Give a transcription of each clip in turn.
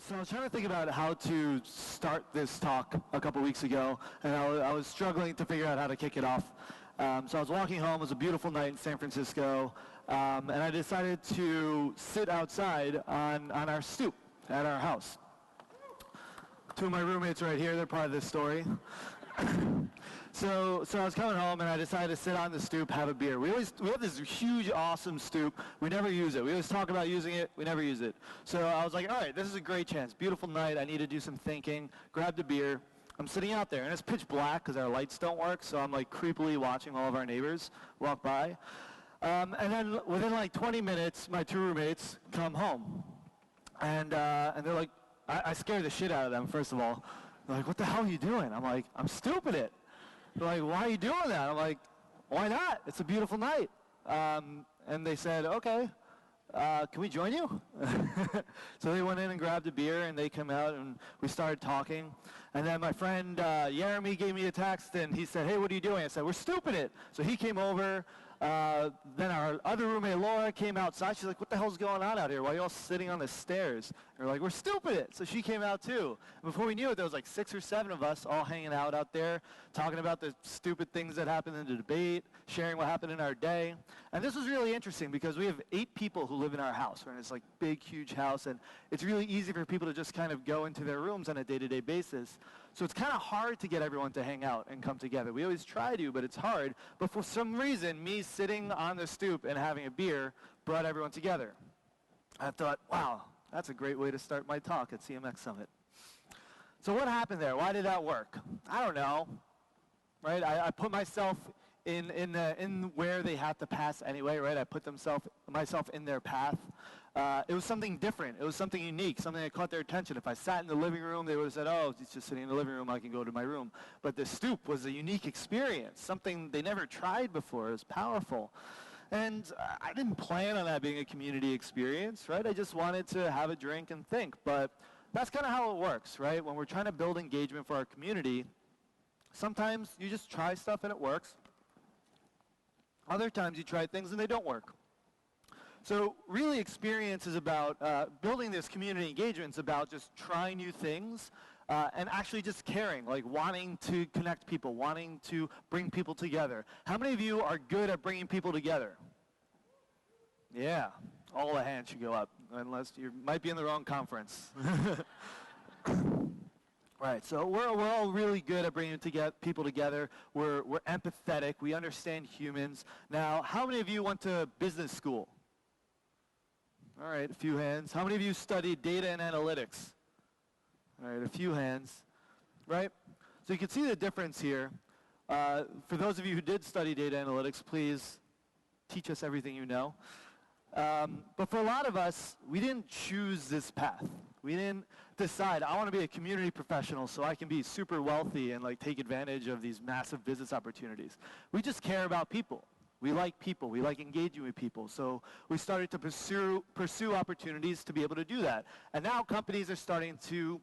So I was trying to think about how to start this talk a couple weeks ago, and I was struggling to figure out how to kick it off. So I was walking home. It was a beautiful night in San Francisco, and I decided to sit outside on our stoop at our house. Two of my roommates right here, they're part of this story. So I was coming home and I decided to sit on the stoop, have a beer. We have this huge, awesome stoop. We never use it. We always talk about using it. We never use it. So I was like, all right, this is a great chance. Beautiful night. I need to do some thinking. Grabbed a beer. I'm sitting out there and it's pitch black because our lights don't work. So I'm like creepily watching all of our neighbors walk by. And then within like 20 minutes, my two roommates come home. And they're like, I scared the shit out of them, first of all. They're like, what the hell are you doing? I'm like, I'm stooping it. They're like, why are you doing that? I'm like, why not? It's a beautiful night. And they said, okay, can we join you? So they went in and grabbed a beer, and they come out, and we started talking. And then my friend Jeremy gave me a text, and he said, hey, what are you doing? I said, we're stooping it. So he came over. Then our other roommate, Laura, came outside. She's like, what the hell's going on out here? Why are you all sitting on the stairs? And we're like, we're stooping it. So she came out too. And before we knew it, there was like 6 or 7 of us all hanging out there, talking about the stupid things that happened in the debate, sharing what happened in our day. And this was really interesting because we have 8 people who live in our house. We're in this like big, huge house, and it's really easy for people to just kind of go into their rooms on a day-to-day basis. So it's kind of hard to get everyone to hang out and come together. We always try to, but it's hard. But for some reason, me sitting on the stoop and having a beer brought everyone together. I thought, wow, that's a great way to start my talk at CMX Summit. So what happened there? Why did that work? I don't know. Right? I put myself in where they have to pass anyway, right? I put myself in their path. It was something different. It was something unique, something that caught their attention. If I sat in the living room, they would have said, oh, he's just sitting in the living room, I can go to my room. But the stoop was a unique experience, something they never tried before. It was powerful. And I didn't plan on that being a community experience, right? I just wanted to have a drink and think. But that's kind of how it works, right? When we're trying to build engagement for our community, sometimes you just try stuff and it works. Other times you try things and they don't work. So really experience is about building this community engagement is about just trying new things and actually just caring, like wanting to connect people, wanting to bring people together. How many of you are good at bringing people together? Yeah, all the hands should go up, unless you might be in the wrong conference. Right, so we're all really good at bringing people together. We're empathetic. We understand humans. Now, how many of you went to business school? All right, a few hands. How many of you studied data and analytics? All right, a few hands. Right? So you can see the difference here. For those of you who did study data analytics, please teach us everything you know. But for a lot of us, we didn't choose this path. We didn't decide, I want to be a community professional so I can be super wealthy and like take advantage of these massive business opportunities. We just care about people. We like people. We like engaging with people. So we started to pursue opportunities to be able to do that. And now companies are starting to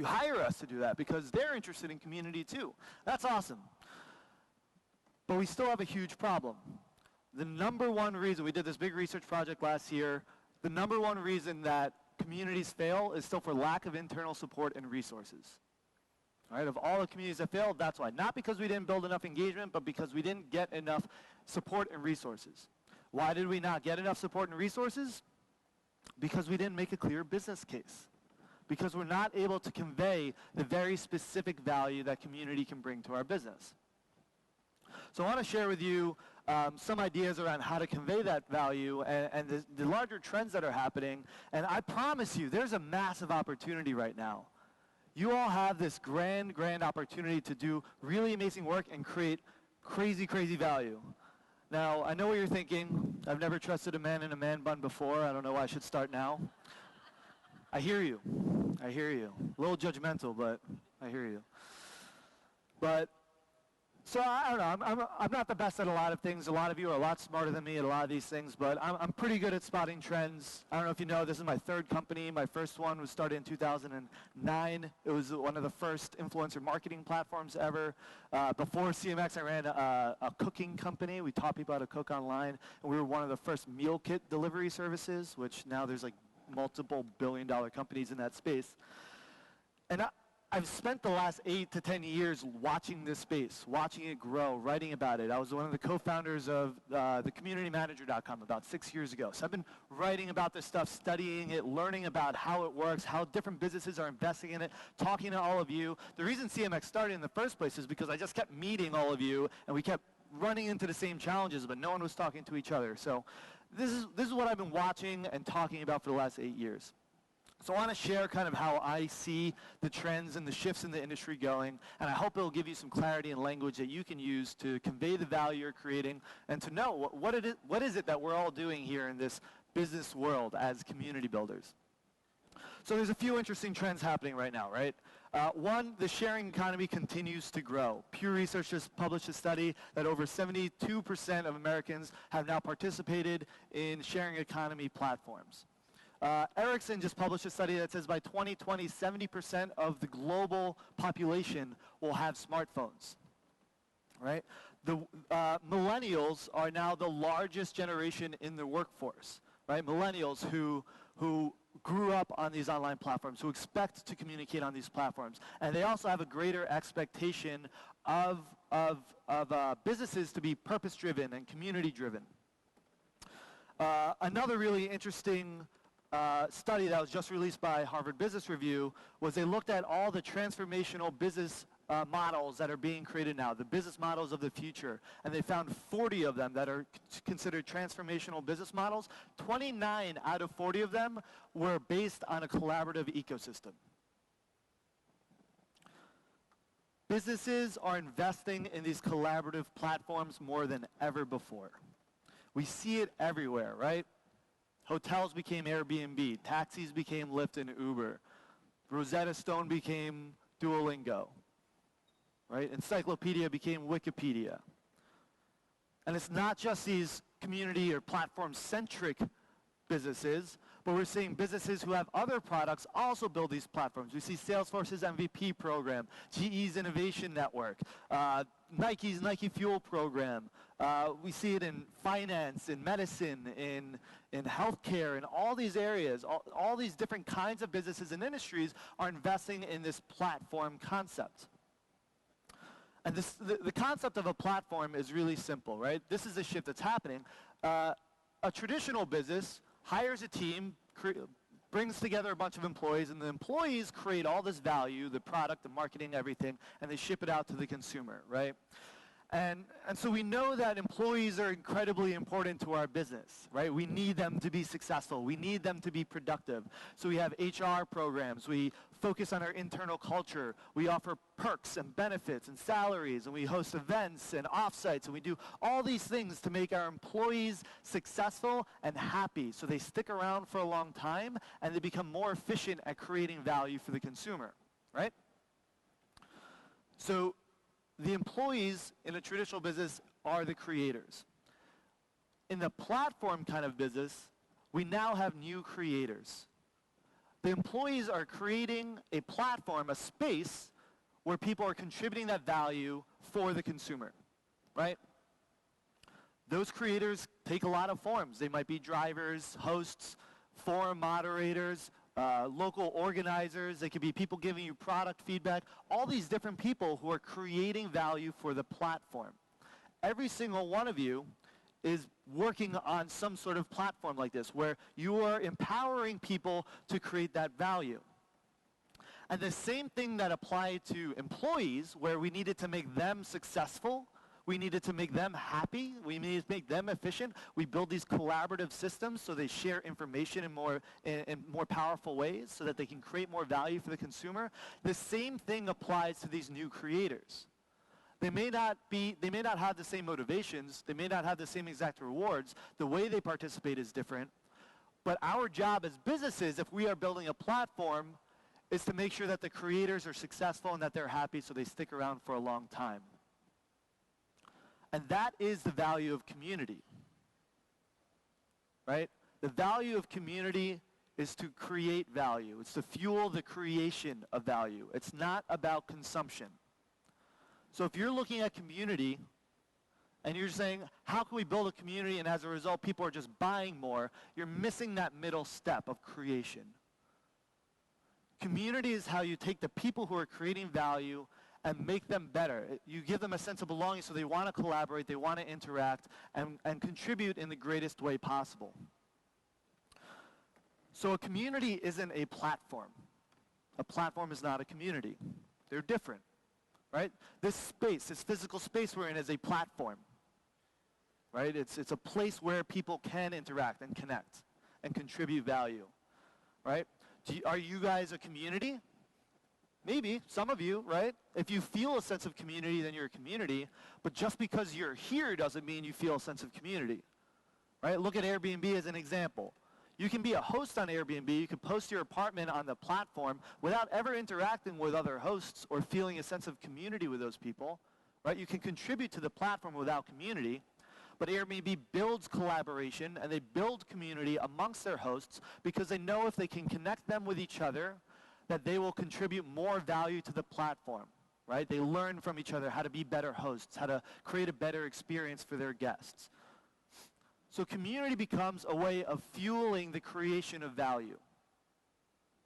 hire us to do that because they're interested in community too. That's awesome. But we still have a huge problem. The number one reason, we did this big research project last year, the number one reason that communities fail is still for lack of internal support and resources. All right, of all the communities that failed, that's why. Not because we didn't build enough engagement, but because we didn't get enough support and resources. Why did we not get enough support and resources? Because we didn't make a clear business case. Because we're not able to convey the very specific value that community can bring to our business. So I want to share with you some ideas around how to convey that value and the larger trends that are happening. And I promise you, there's a massive opportunity right now. You all have this grand opportunity to do really amazing work and create crazy value. Now, I know what you're thinking. I've never trusted a man in a man bun before. I don't know why I should start now. I hear you. I hear you. A little judgmental, but I hear you. But so I don't know, I'm not the best at a lot of things. A lot of you are a lot smarter than me at a lot of these things, but I'm pretty good at spotting trends. I don't know if you know, this is my 3rd company. My first one was started in 2009. It was one of the first influencer marketing platforms ever. Before CMX, I ran a cooking company. We taught people how to cook online, and we were one of the first meal kit delivery services, which now there's like multiple billion-dollar companies in that space. And I've spent the last 8 to 10 years watching this space, watching it grow, writing about it. I was one of the co-founders of the CommunityManager.com about 6 years ago. So I've been writing about this stuff, studying it, learning about how it works, how different businesses are investing in it, talking to all of you. The reason CMX started in the first place is because I just kept meeting all of you, and we kept running into the same challenges, but no one was talking to each other. So this is what I've been watching and talking about for the last 8 years. So I want to share kind of how I see the trends and the shifts in the industry going, and I hope it will give you some clarity and language that you can use to convey the value you're creating and to know what is it that we're all doing here in this business world as community builders. So there's a few interesting trends happening right now, right? One, the sharing economy continues to grow. Pew Research just published a study that over 72% of Americans have now participated in sharing economy platforms. Ericsson just published a study that says by 2020, 70% of the global population will have smartphones, right? The millennials are now the largest generation in the workforce, right? Millennials who grew up on these online platforms, who expect to communicate on these platforms. And they also have a greater expectation of businesses to be purpose-driven and community-driven. Another really interesting study that was just released by Harvard Business Review was they looked at all the transformational business models that are being created now, the business models of the future, and they found 40 of them that are considered transformational business models. 29 out of 40 of them were based on a collaborative ecosystem. Businesses are investing in these collaborative platforms more than ever before. We see it everywhere, right? Hotels became Airbnb, taxis became Lyft and Uber, Rosetta Stone became Duolingo, right? Encyclopedia became Wikipedia. And it's not just these community or platform-centric businesses, but we're seeing businesses who have other products also build these platforms. We see Salesforce's MVP program, GE's Innovation Network, Nike's Nike Fuel program. We see it in finance, in medicine, in healthcare, in all these areas. All these different kinds of businesses and industries are investing in this platform concept. And the concept of a platform is really simple, right? This is a shift that's happening. A traditional business hires a team, brings together a bunch of employees, and the employees create all this value, the product, the marketing, everything, and they ship it out to the consumer, right? And so we know that employees are incredibly important to our business, right? We need them to be successful. We need them to be productive. So we have HR programs. We focus on our internal culture. We offer perks and benefits and salaries, and we host events and offsites, and we do all these things to make our employees successful and happy so they stick around for a long time and they become more efficient at creating value for the consumer, right? So the employees in a traditional business are the creators. In the platform kind of business, we now have new creators. The employees are creating a platform, a space, where people are contributing that value for the consumer, right? Those creators take a lot of forms. They might be drivers, hosts, forum moderators, local organizers. They could be people giving you product feedback, all these different people who are creating value for the platform. Every single one of you is working on some sort of platform like this where you are empowering people to create that value. And the same thing that applied to employees, where we needed to make them successful, we needed to make them happy, we needed to make them efficient. We build these collaborative systems so they share information in more powerful ways so that they can create more value for the consumer. The same thing applies to these new creators. They may not have the same motivations, they may not have the same exact rewards. The way they participate is different. But our job as businesses, if we are building a platform, is to make sure that the creators are successful and that they're happy so they stick around for a long time. And that is the value of community, right? The value of community is to create value. It's to fuel the creation of value. It's not about consumption. So if you're looking at community and you're saying, how can we build a community, and as a result, people are just buying more, you're missing that middle step of creation. Community is how you take the people who are creating value and make them better. You give them a sense of belonging so they want to collaborate, they want to interact, and contribute in the greatest way possible. So a community isn't a platform. A platform is not a community. They're different, right? This space, this physical space we're in is a platform, right? It's a place where people can interact and connect and contribute value, right? Are you guys a community? Maybe, some of you, right? If you feel a sense of community, then you're a community. But just because you're here doesn't mean you feel a sense of community, right? Look at Airbnb as an example. You can be a host on Airbnb. You can post your apartment on the platform without ever interacting with other hosts or feeling a sense of community with those people, right? You can contribute to the platform without community. But Airbnb builds collaboration and they build community amongst their hosts because they know if they can connect them with each other, that they will contribute more value to the platform, right? They learn from each other how to be better hosts, how to create a better experience for their guests. So community becomes a way of fueling the creation of value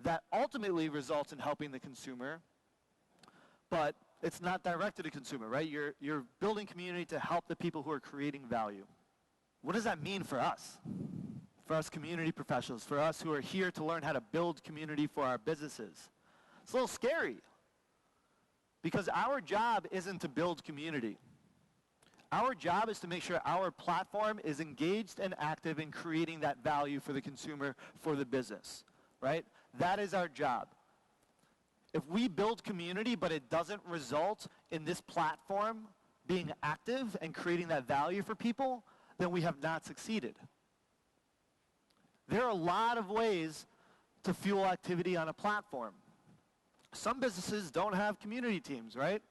that ultimately results in helping the consumer, but it's not directed to consumer, right? You're building community to help the people who are creating value. What does that mean for us? For us community professionals, for us who are here to learn how to build community for our businesses. It's a little scary because our job isn't to build community. Our job is to make sure our platform is engaged and active in creating that value for the consumer, for the business, right? That is our job. If we build community but it doesn't result in this platform being active and creating that value for people, then we have not succeeded. There are a lot of ways to fuel activity on a platform. Some businesses don't have community teams, right?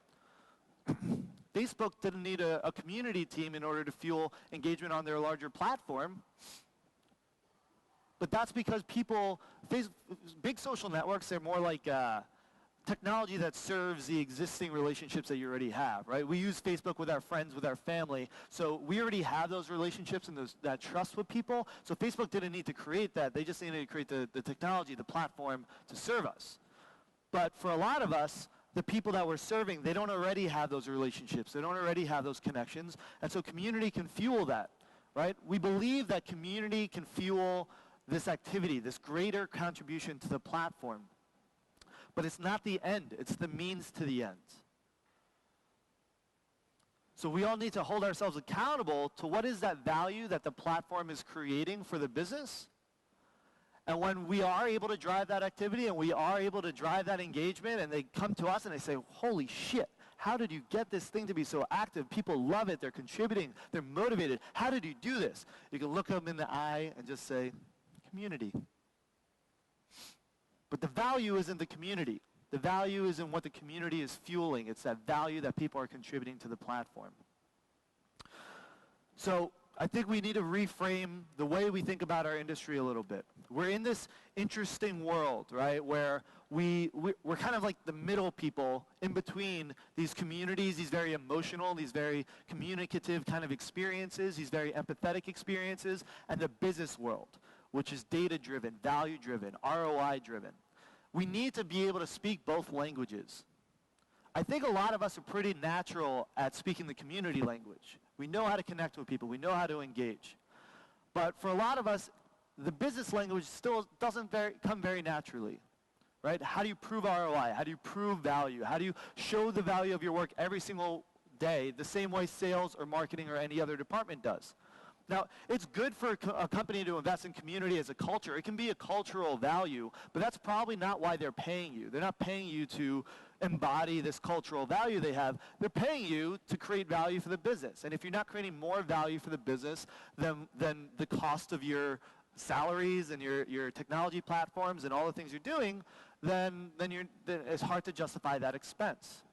Facebook didn't need a community team in order to fuel engagement on their larger platform. But that's because big social networks, they're more like technology that serves the existing relationships that you already have, right? We use Facebook with our friends, with our family, so we already have those relationships and that trust with people, so Facebook didn't need to create that. They just needed to create the technology, the platform to serve us. But for a lot of us, the people that we're serving, they don't already have those relationships. They don't already have those connections, and so community can fuel that, right? We believe that community can fuel this activity, this greater contribution to the platform. But it's not the end, it's the means to the end. So we all need to hold ourselves accountable to what is that value that the platform is creating for the business. And when we are able to drive that activity and we are able to drive that engagement and they come to us and they say, holy shit, how did you get this thing to be so active? People love it, they're contributing, they're motivated. How did you do this? You can look them in the eye and just say, community. But the value is in the community. The value is in what the community is fueling. It's that value that people are contributing to the platform. So I think we need to reframe the way we think about our industry a little bit. We're in this interesting world, right, where we're kind of like the middle people in between these communities, these very emotional, these very communicative kind of experiences, these very empathetic experiences, and the business world, which is data-driven, value-driven, ROI-driven. We need to be able to speak both languages. I think a lot of us are pretty natural at speaking the community language. We know how to connect with people. We know how to engage. But for a lot of us, the business language still doesn't come very naturally, right? How do you prove ROI? How do you prove value? How do you show the value of your work every single day the same way sales or marketing or any other department does? Now, it's good for a company to invest in community as a culture. It can be a cultural value, but that's probably not why they're paying you. They're not paying you to embody this cultural value they have. They're paying you to create value for the business. And if you're not creating more value for the business than the cost of your salaries and your technology platforms and all the things you're doing, then it's hard to justify that expense,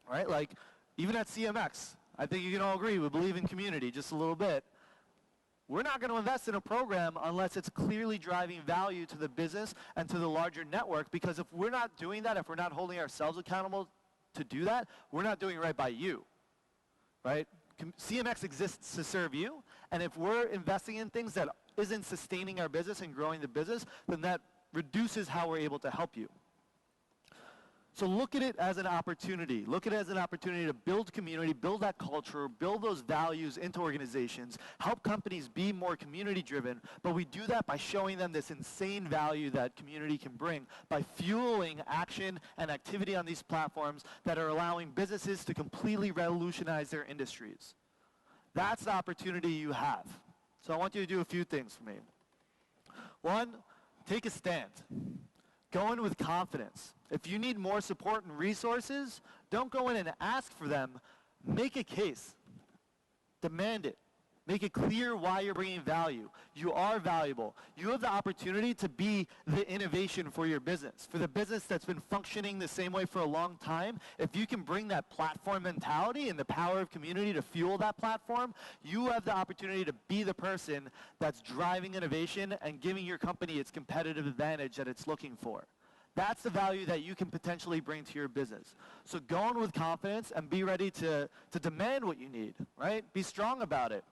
right? Like, even at CMX, I think you can all agree, we believe in community just a little bit. We're not going to invest in a program unless it's clearly driving value to the business and to the larger network, because if we're not doing that, if we're not holding ourselves accountable to do that, we're not doing right by you, right? CMX exists to serve you, and if we're investing in things that isn't sustaining our business and growing the business, then that reduces how we're able to help you. So look at it as an opportunity. Look at it as an opportunity to build community, build that culture, build those values into organizations, help companies be more community-driven, but we do that by showing them this insane value that community can bring, by fueling action and activity on these platforms that are allowing businesses to completely revolutionize their industries. That's the opportunity you have. So I want you to do a few things for me. One, take a stand. Go in with confidence. If you need more support and resources, don't go in and ask for them. Make a case. Demand it. Make it clear why you're bringing value. You are valuable. You have the opportunity to be the innovation for your business. For the business that's been functioning the same way for a long time, if you can bring that platform mentality and the power of community to fuel that platform, you have the opportunity to be the person that's driving innovation and giving your company its competitive advantage that it's looking for. That's the value that you can potentially bring to your business. So go in with confidence and be ready to demand what you need, right? Be strong about it.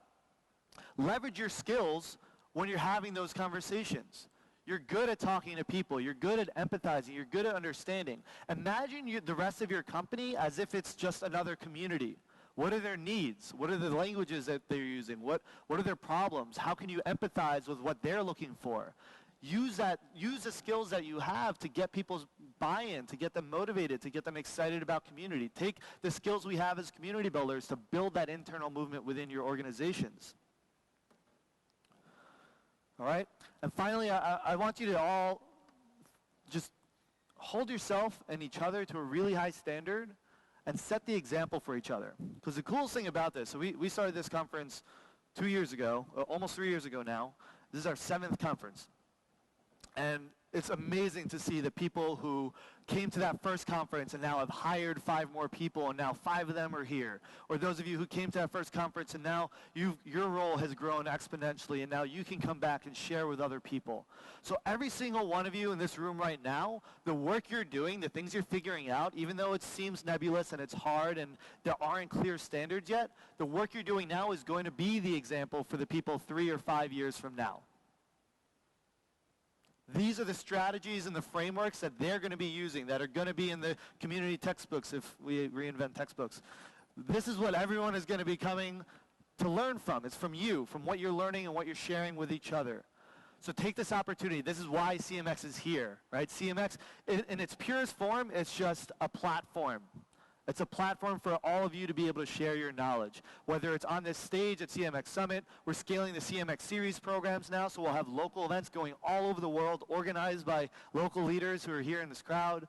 Leverage your skills when you're having those conversations. You're good at talking to people. You're good at empathizing. You're good at understanding. Imagine the rest of your company as if it's just another community. What are their needs? What are the languages that they're using? What are their problems? How can you empathize with what they're looking for? Use the skills that you have to get people's buy-in, to get them motivated, to get them excited about community. Take the skills we have as community builders to build that internal movement within your organizations. All right? And finally, I want you to all just hold yourself and each other to a really high standard and set the example for each other. Because the coolest thing about this, so we started this conference 2 years ago, almost 3 years ago now. This is our 7th conference. And it's amazing to see the people who came to that first conference and now have hired 5 more people, and now 5 of them are here. Or those of you who came to that first conference and now your role has grown exponentially, and now you can come back and share with other people. So every single one of you in this room right now, the work you're doing, the things you're figuring out, even though it seems nebulous and it's hard and there aren't clear standards yet, the work you're doing now is going to be the example for the people 3 or 5 years from now. These are the strategies and the frameworks that they're going to be using, that are going to be in the community textbooks if we reinvent textbooks. This is what everyone is going to be coming to learn from. It's from you, from what you're learning and what you're sharing with each other. So take this opportunity. This is why CMX is here, right? CMX, in its purest form, it's just a platform. It's a platform for all of you to be able to share your knowledge. Whether it's on this stage at CMX Summit, we're scaling the CMX series programs now, so we'll have local events going all over the world, organized by local leaders who are here in this crowd.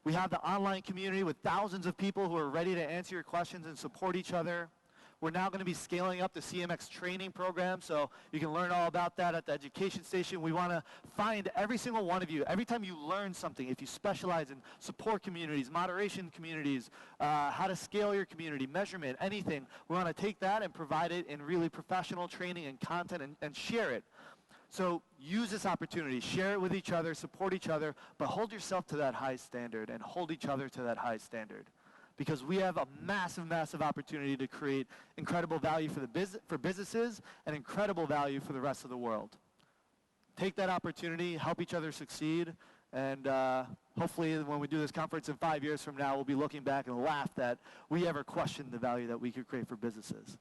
We have the online community with thousands of people who are ready to answer your questions and support each other. We're now going to be scaling up the CMX training program, so you can learn all about that at the education station. We want to find every single one of you. Every time you learn something, if you specialize in support communities, moderation communities, how to scale your community, measurement, anything, we want to take that and provide it in really professional training and content and share it. So use this opportunity, share it with each other, support each other, but hold yourself to that high standard and hold each other to that high standard. Because we have a massive, massive opportunity to create incredible value for businesses and incredible value for the rest of the world. Take that opportunity, help each other succeed, and hopefully when we do this conference in 5 years from now, we'll be looking back and laugh that we ever questioned the value that we could create for businesses.